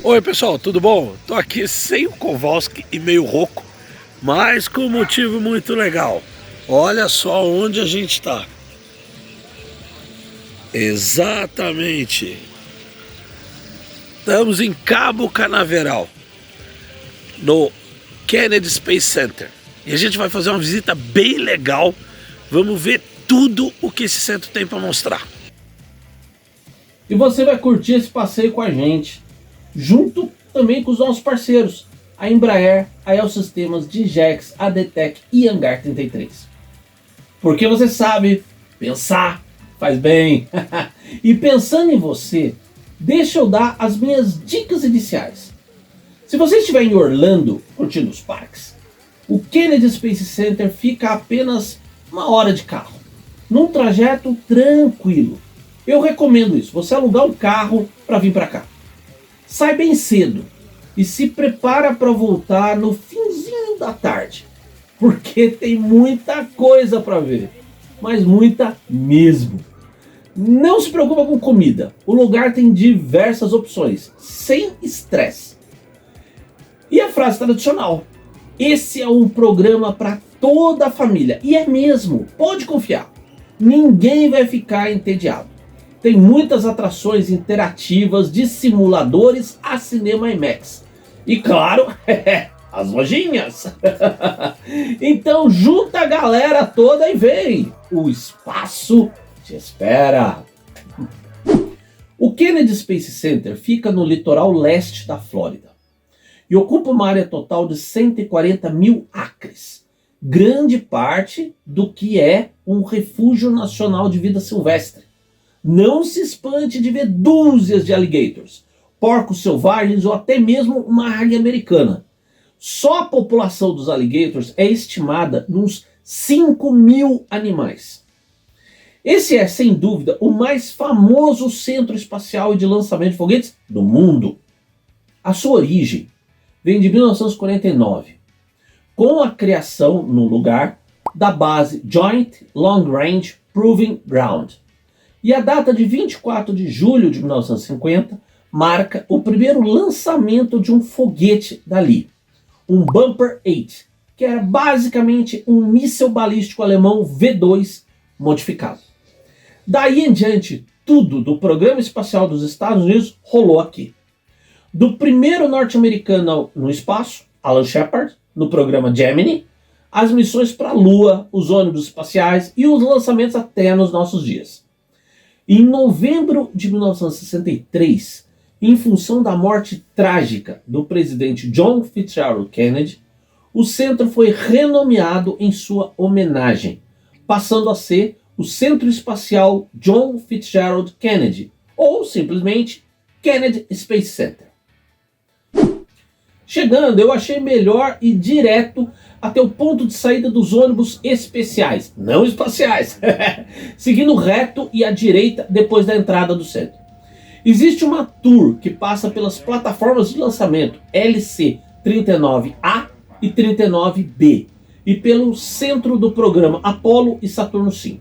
Oi pessoal, tudo bom? Tô aqui sem o Kowalski e meio rouco, mas com um motivo muito legal. Olha só onde a gente tá. Exatamente. Estamos em Cabo Canaveral, no Kennedy Space Center. E a gente vai fazer uma visita bem legal. Vamos ver tudo o que esse centro tem para mostrar. E você vai curtir esse passeio com a gente, junto também com os nossos parceiros, a Embraer, a Aerosystemas, Digex, a DTEC e Hangar 33. Porque você sabe, pensar faz bem. E pensando em você, deixa eu dar as minhas dicas iniciais. Se você estiver em Orlando, curtindo os parques, o Kennedy Space Center fica a apenas 1 hora de carro, num trajeto tranquilo. Eu recomendo isso, você alugar um carro para vir para cá. Sai bem cedo e se prepara para voltar no finzinho da tarde, porque tem muita coisa para ver, mas muita mesmo. Não se preocupa com comida, o lugar tem diversas opções, sem estresse. E a frase tradicional: esse é um programa para toda a família, e é mesmo, pode confiar, ninguém vai ficar entediado. Tem muitas atrações interativas de simuladores a cinema IMAX. E claro, as lojinhas. Então junta a galera toda e vem. O espaço te espera. O Kennedy Space Center fica no litoral leste da Flórida e ocupa uma área total de 140 mil acres. Grande parte do que é um refúgio nacional de vida silvestre. Não se espante de ver dúzias de alligators, porcos selvagens ou até mesmo uma águia americana. Só a população dos alligators é estimada nos 5.000 animais. Esse é, sem dúvida, o mais famoso centro espacial e de lançamento de foguetes do mundo. A sua origem vem de 1949, com a criação no lugar da base Joint Long Range Proving Ground. E a data de 24 de julho de 1950 marca o primeiro lançamento de um foguete dali, um Bumper 8, que era basicamente um míssil balístico alemão V2 modificado. Daí em diante, tudo do programa espacial dos Estados Unidos rolou aqui. Do primeiro norte-americano no espaço, Alan Shepard, no programa Gemini, as missões para a Lua, os ônibus espaciais e os lançamentos até nos nossos dias. Em novembro de 1963, em função da morte trágica do presidente John Fitzgerald Kennedy, o centro foi renomeado em sua homenagem, passando a ser o Centro Espacial John Fitzgerald Kennedy, ou simplesmente Kennedy Space Center. Chegando, eu achei melhor ir direto até o ponto de saída dos ônibus especiais, não espaciais, seguindo reto e à direita depois da entrada do centro. Existe uma tour que passa pelas plataformas de lançamento LC-39A e 39B e pelo centro do programa Apollo e Saturno V.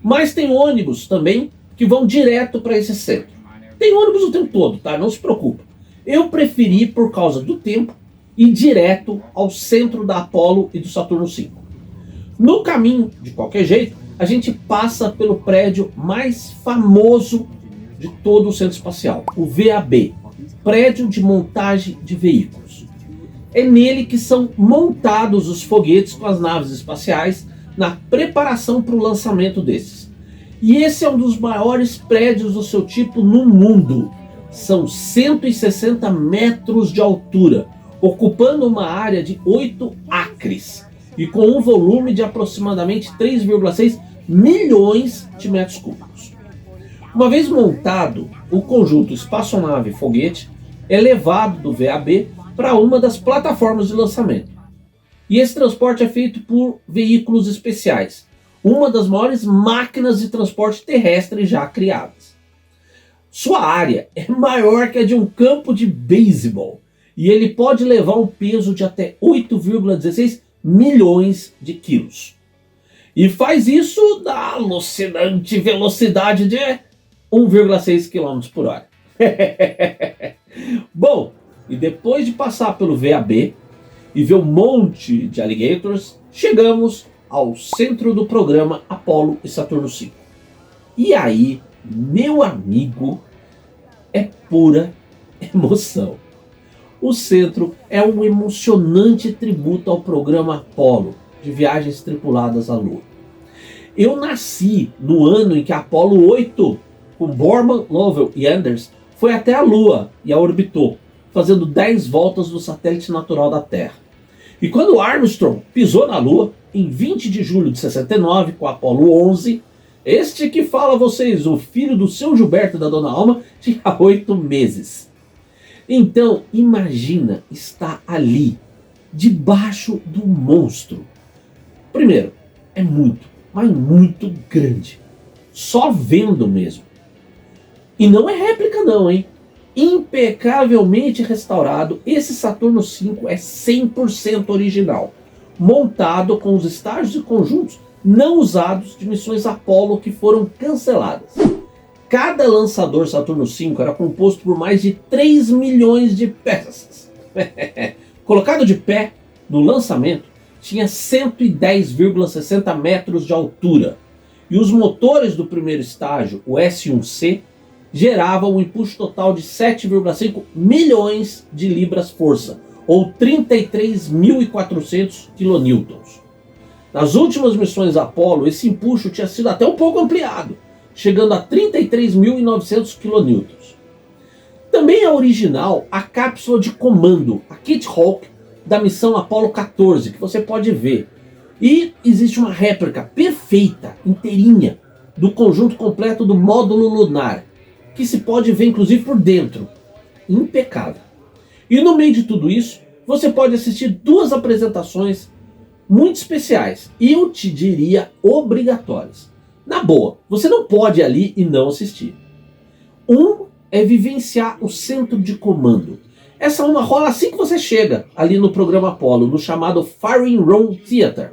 Mas tem ônibus também que vão direto para esse centro. Tem ônibus o tempo todo, tá? Não se preocupe. Eu preferi, por causa do tempo, ir direto ao centro da Apollo e do Saturno V. No caminho, de qualquer jeito, a gente passa pelo prédio mais famoso de todo o centro espacial, o VAB, Prédio de Montagem de Veículos. É nele que são montados os foguetes com as naves espaciais na preparação para o lançamento desses. E esse é um dos maiores prédios do seu tipo no mundo. São 160 metros de altura, ocupando uma área de 8 acres e com um volume de aproximadamente 3,6 milhões de metros cúbicos. Uma vez montado, o conjunto espaçonave-foguete é levado do VAB para uma das plataformas de lançamento. E esse transporte é feito por veículos especiais, uma das maiores máquinas de transporte terrestre já criadas. Sua área é maior que a de um campo de beisebol e ele pode levar um peso de até 8,16 milhões de quilos. E faz isso na alucinante velocidade de 1,6 km por hora. Bom, e depois de passar pelo VAB e ver um monte de alligators, chegamos ao centro do programa Apollo e Saturno V. E aí, meu amigo, é pura emoção. O centro é um emocionante tributo ao programa Apollo, de viagens tripuladas à Lua. Eu nasci no ano em que a Apollo 8, com Borman, Lovell e Anders, foi até a Lua e a orbitou, fazendo 10 voltas do satélite natural da Terra. E quando Armstrong pisou na Lua, em 20 de julho de 69, com a Apollo 11, este que fala a vocês, o filho do seu Gilberto e da Dona Alma, tinha 8 meses. Então, imagina estar ali, debaixo do monstro. Primeiro, é muito, mas muito grande. Só vendo mesmo. E não é réplica não, hein? Impecavelmente restaurado, esse Saturno V é 100% original. Montado com os estágios e conjuntos não usados de missões Apollo que foram canceladas. Cada lançador Saturno V era composto por mais de 3 milhões de peças. Colocado de pé no lançamento, tinha 110,60 metros de altura. E os motores do primeiro estágio, o S1C, geravam um impulso total de 7,5 milhões de libras-força, ou 33.400 kN. Nas últimas missões Apollo, esse impulso tinha sido até um pouco ampliado, chegando a 33.900 kN. Também é original a cápsula de comando, a Kitty-Hawk, da missão Apollo 14, que você pode ver. E existe uma réplica perfeita, inteirinha, do conjunto completo do módulo lunar, que se pode ver inclusive por dentro. Impecável. E no meio de tudo isso, você pode assistir 2 apresentações muito especiais, e eu te diria obrigatórias. Na boa, você não pode ir ali e não assistir. Um é vivenciar o centro de comando. Essa uma rola assim que você chega ali no programa Apollo, no chamado Firing Room Theater.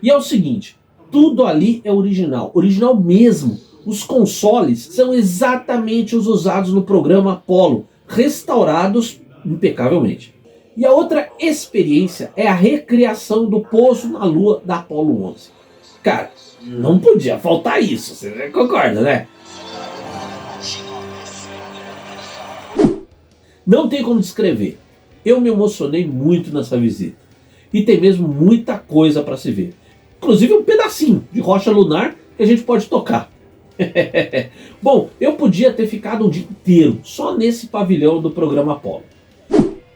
E é o seguinte, tudo ali é original, original mesmo. Os consoles são exatamente os usados no programa Apollo, restaurados impecavelmente. E a outra experiência é a recriação do pouso na Lua da Apollo 11. Cara, não podia faltar isso, você concorda, né? Não tem como descrever. Eu me emocionei muito nessa visita. E tem mesmo muita coisa para se ver. Inclusive um pedacinho de rocha lunar que a gente pode tocar. Bom, eu podia ter ficado um dia inteiro só nesse pavilhão do programa Apollo.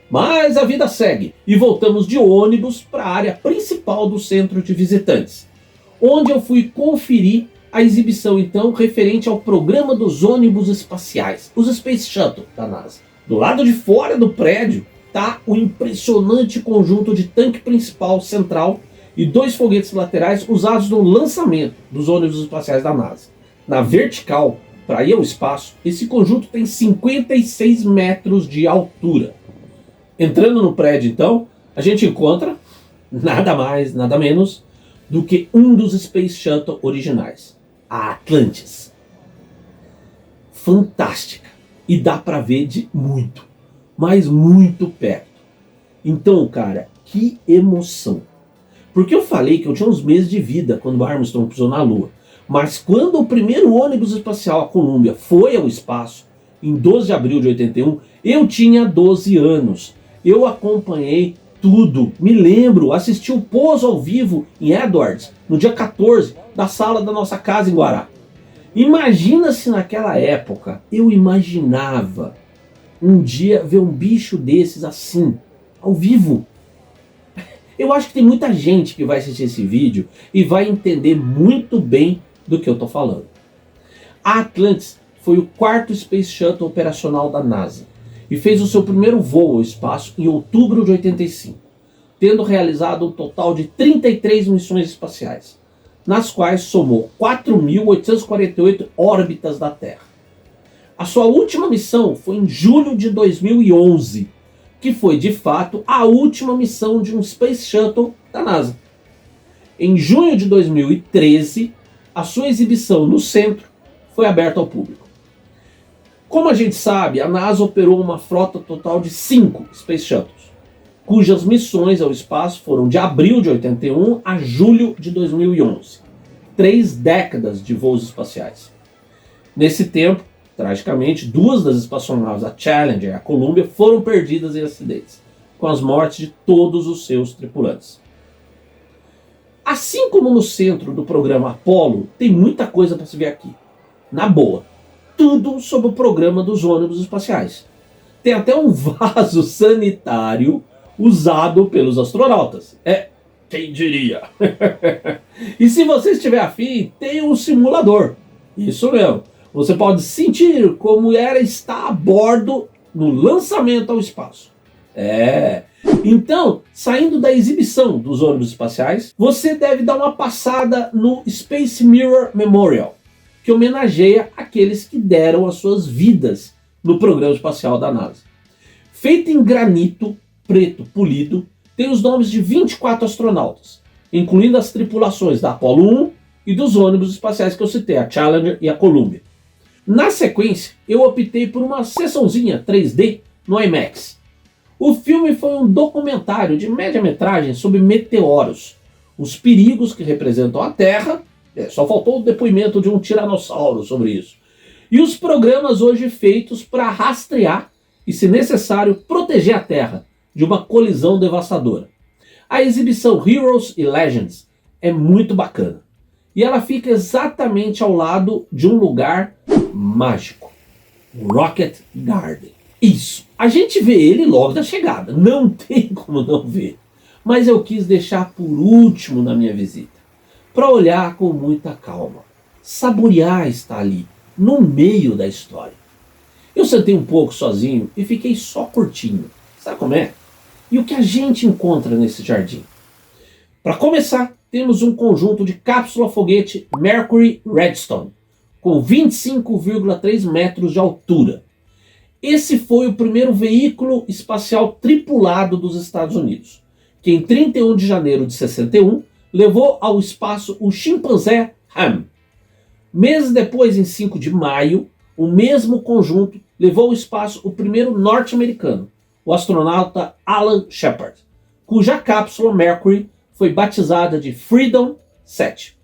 Mas a vida segue e voltamos de ônibus para a área principal do centro de visitantes, onde eu fui conferir a exibição então referente ao programa dos ônibus espaciais, os Space Shuttle da NASA. Do lado de fora do prédio está o impressionante conjunto de tanque principal central e 2 foguetes laterais usados no lançamento dos ônibus espaciais da NASA. Na vertical, para ir ao espaço, esse conjunto tem 56 metros de altura. Entrando no prédio, então, a gente encontra nada mais, nada menos do que um dos Space Shuttle originais, a Atlantis. Fantástica. E dá para ver de muito, mas muito perto. Então, cara, que emoção. Porque eu falei que eu tinha uns meses de vida quando Armstrong pisou na Lua. Mas quando o primeiro ônibus espacial, a Columbia, foi ao espaço, em 12 de abril de 81, eu tinha 12 anos. Eu acompanhei tudo, me lembro, assisti o pouso ao vivo em Edwards, no dia 14, da sala da nossa casa em Guará. Imagina se naquela época eu imaginava um dia ver um bicho desses assim, ao vivo. Eu acho que tem muita gente que vai assistir esse vídeo e vai entender muito bem do que eu estou falando. A Atlantis foi o 4º Space Shuttle operacional da NASA e fez o seu primeiro voo ao espaço em outubro de 85, tendo realizado um total de 33 missões espaciais, nas quais somou 4.848 órbitas da Terra. A sua última missão foi em julho de 2011, que foi de fato a última missão de um Space Shuttle da NASA. Em junho de 2013, a sua exibição no centro foi aberta ao público. Como a gente sabe, a NASA operou uma frota total de 5 Space Shuttles, cujas missões ao espaço foram de abril de 81 a julho de 2011. 3 décadas de voos espaciais. Nesse tempo, tragicamente, 2 das espaçonaves, a Challenger e a Columbia, foram perdidas em acidentes, com as mortes de todos os seus tripulantes. Assim como no centro do programa Apollo, tem muita coisa para se ver aqui. Na boa, tudo sobre o programa dos ônibus espaciais. Tem até um vaso sanitário usado pelos astronautas. Quem diria? E se você estiver afim, tem um simulador. Isso mesmo. Você pode sentir como era estar a bordo no lançamento ao espaço. Então, saindo da exibição dos ônibus espaciais, você deve dar uma passada no Space Mirror Memorial, que homenageia aqueles que deram as suas vidas no programa espacial da NASA. Feito em granito preto polido, tem os nomes de 24 astronautas, incluindo as tripulações da Apollo 1 e dos ônibus espaciais que eu citei, a Challenger e a Columbia. Na sequência, eu optei por uma sessãozinha 3D no IMAX. O filme foi um documentário de média-metragem sobre meteoros, os perigos que representam a Terra, só faltou o depoimento de um tiranossauro sobre isso, e os programas hoje feitos para rastrear e, se necessário, proteger a Terra de uma colisão devastadora. A exibição Heroes e Legends é muito bacana. E ela fica exatamente ao lado de um lugar mágico. Rocket Garden. Isso. A gente vê ele logo da chegada. Não tem como não ver. Mas eu quis deixar por último na minha visita. Para olhar com muita calma. Saborear estar ali, no meio da história. Eu sentei um pouco sozinho e fiquei só curtindo. Sabe como é? E o que a gente encontra nesse jardim? Para começar, temos um conjunto de cápsula foguete Mercury Redstone, com 25,3 metros de altura. Esse foi o primeiro veículo espacial tripulado dos Estados Unidos, que em 31 de janeiro de 61 levou ao espaço o chimpanzé Ham. Meses depois, em 5 de maio, o mesmo conjunto levou ao espaço o primeiro norte-americano, o astronauta Alan Shepard, cuja cápsula Mercury foi batizada de Freedom 7.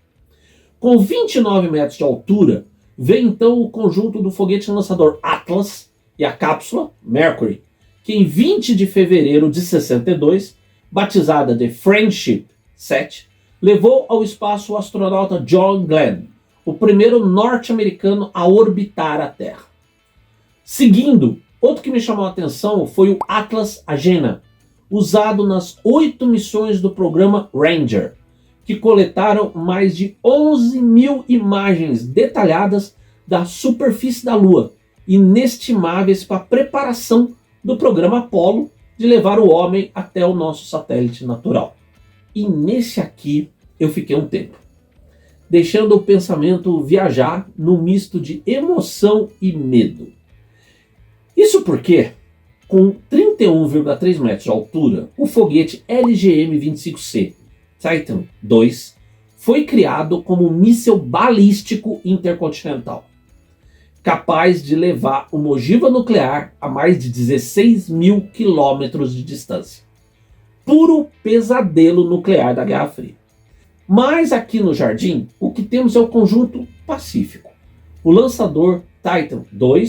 Com 29 metros de altura, vem então o conjunto do foguete lançador Atlas e a cápsula Mercury, que em 20 de fevereiro de 62, batizada de Friendship 7, levou ao espaço o astronauta John Glenn, o primeiro norte-americano a orbitar a Terra. Seguindo, outro que me chamou a atenção foi o Atlas Agena, usado nas 8 missões do programa Ranger, que coletaram mais de 11 mil imagens detalhadas da superfície da Lua, inestimáveis para a preparação do programa Apollo de levar o homem até o nosso satélite natural. E nesse aqui eu fiquei um tempo, deixando o pensamento viajar num misto de emoção e medo. Isso porque, com 31,3 metros de altura, o foguete LGM-25C Titan II foi criado como um míssil balístico intercontinental, capaz de levar uma ogiva nuclear a mais de 16 mil quilômetros de distância. Puro pesadelo nuclear da Guerra Fria. Mas aqui no jardim, o que temos é o conjunto Pacífico. O lançador Titan II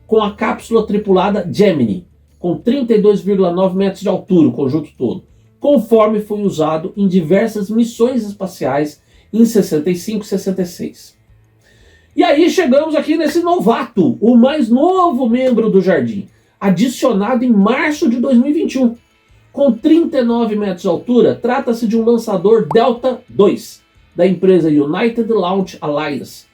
com a cápsula tripulada Gemini, com 32,9 metros de altura, o conjunto todo, conforme foi usado em diversas missões espaciais em 65 e 66. E aí chegamos aqui nesse novato, o mais novo membro do jardim, adicionado em março de 2021. Com 39 metros de altura, trata-se de um lançador Delta II, da empresa United Launch Alliance,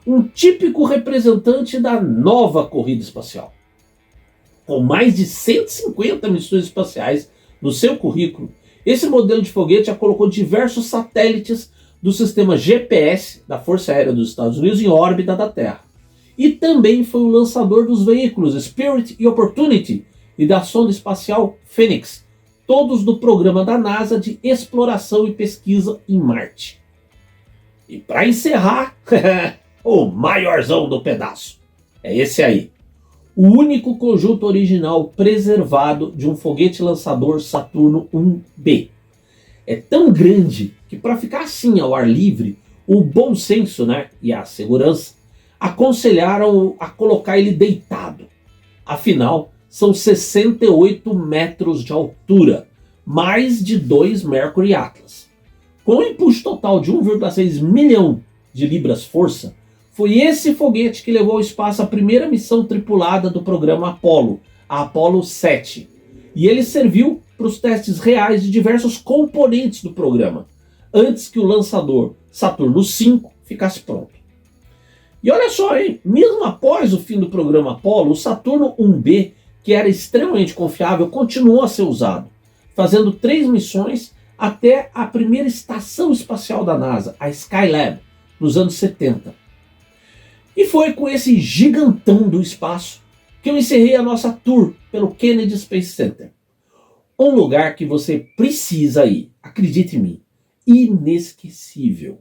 um típico representante da nova corrida espacial. Com mais de 150 missões espaciais no seu currículo, esse modelo de foguete já colocou diversos satélites do sistema GPS da Força Aérea dos Estados Unidos em órbita da Terra. E também foi o lançador dos veículos Spirit e Opportunity e da sonda espacial Phoenix, todos do programa da NASA de exploração e pesquisa em Marte. E para encerrar, o maiorzão do pedaço é esse aí, o único conjunto original preservado de um foguete lançador Saturno 1B. É tão grande que, para ficar assim ao ar livre, o bom senso, e a segurança aconselharam a colocar ele deitado. Afinal, são 68 metros de altura, mais de 2 Mercury Atlas. Com um empuxo total de 1,6 milhão de libras-força, foi esse foguete que levou ao espaço a primeira missão tripulada do programa Apollo, a Apollo 7. E ele serviu para os testes reais de diversos componentes do programa, antes que o lançador Saturno 5 ficasse pronto. E olha só, hein? Mesmo após o fim do programa Apollo, o Saturno 1B, que era extremamente confiável, continuou a ser usado, fazendo 3 missões até a primeira estação espacial da NASA, a Skylab, nos anos 70. E foi com esse gigantão do espaço que eu encerrei a nossa tour pelo Kennedy Space Center. Um lugar que você precisa ir, acredite em mim, inesquecível.